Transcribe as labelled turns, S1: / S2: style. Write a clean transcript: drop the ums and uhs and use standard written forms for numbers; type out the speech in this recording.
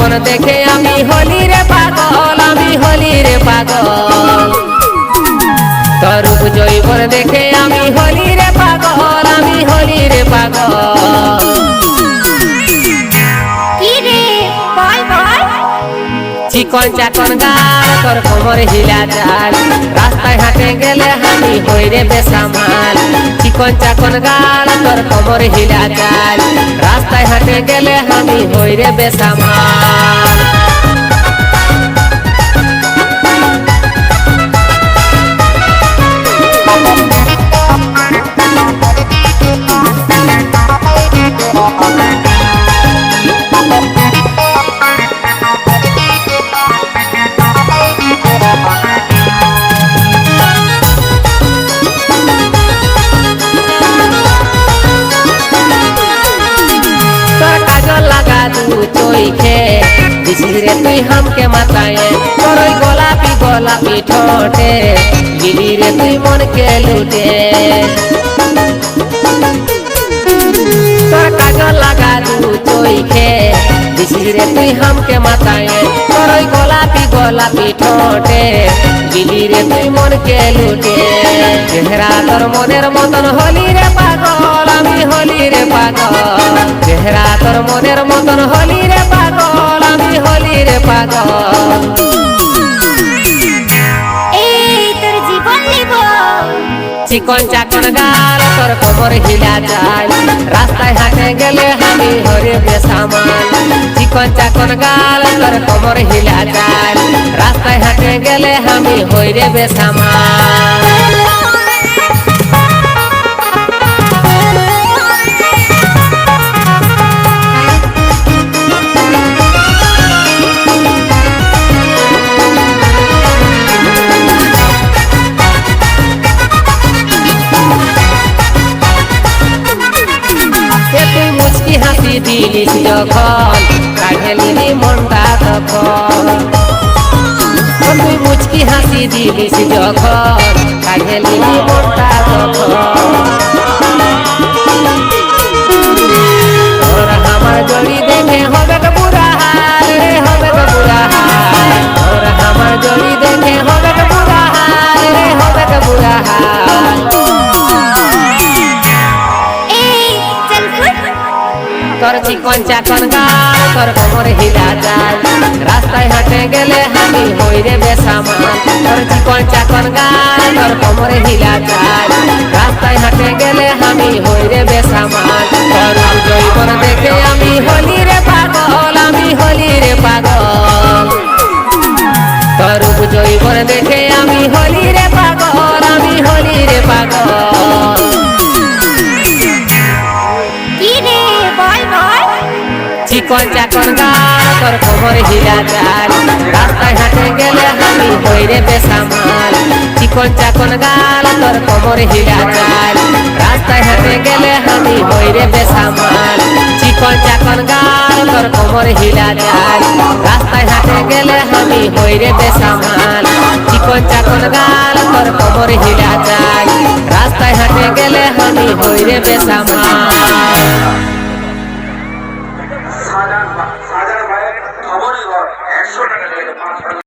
S1: জৈবন দেখে আমি হলি রে পাগল, আমি হলি রে পাগল। তোর রূপ জৈবন দেখে আমি হলি রে পাগল, আমি হলি রে পাগল। চিকন চাকন গাল তোর কোমর হিলা চাল, রাস্তায় হাঁটে গেলে আমি হই রে বেসামাল। চিকন চাকন গাল তোর কোমর হিলা চাল, রাস্তায় হাঁটে গেলে আমি হই রে বেসামাল। रे तुई हमके मताए तोर गोलापी गोलापी ठोटे, गिली रे तुई मन के लूटे। तोर काजल लगा दू तोई के, रे तुई हमके मताए तोर गोलापी गोलापी ठोटे, गिली रे तुई मन के लूटे। चेहरा तोर मनेर मतन होली रे पागल, আমি होली रे पागल। चेहरा तोर मनेर मतन होली रे पागल, আমি होली रे पागल। চিকন চাকন গাল তোর কোমর হিলা চাল, রাস্তায় হাঁটে গেলে আমি হরে বেসামাল। চিকন চাকন গাল তোর কোমর হিলা চাল, রাস্তায় হাঁটে গেলে আমি হইরে বেসামাল। হাসি দিলিস যখন কাঢ়েলি মনটা তখন, তুই মুচকি হাসি দিলিস যখন কাঢ়েলি মনটা তখন। তোর আমার জড়ি দেখে হবে তো বুড়া হাল রে, হবে তো বুড়া হাল। তোর আমার জড়ি দেখে হবে তো বুড়া হাল রে, হবে তো বুড়া হাল। তোর চিকন চাকন গাল তোর কোমর হিলা চাল, রাস্তায় হাঁটে গেলে আমি হই রে বেসামাল। তোর চিকন চাকন গাল তোর কোমর হিলা চাল, রাস্তায় হাঁটে গেলে আমি হই রে বেসামাল। তোর জৈবন দেখে আমি হলি রে পাগল, আমি হলি রে পাগল। তোর জৈবন দেখে আমি হলি রে পাগল, আমি হলি রে পাগল। চিকন চাকন গাল তোর কোমর হিলা চাল, রাস্তায় হাঁটে গেলে আমি হই রে বেসামাল। চিকন চাকন গাল তোর কোমর হিলা চাল, রাস্তায় হাঁটে গেলে আমি হই রে বেসামাল। চিকন চাকন গাল তোর কোমর হিলা চাল, রাস্তায় হাঁটে গেলে আমি হই রে বেসামাল। চিকন চাকন গাল তোর কোমর হিলা চাল, রাস্তায় হাঁটে গেলে আমি হই রে বেসামাল।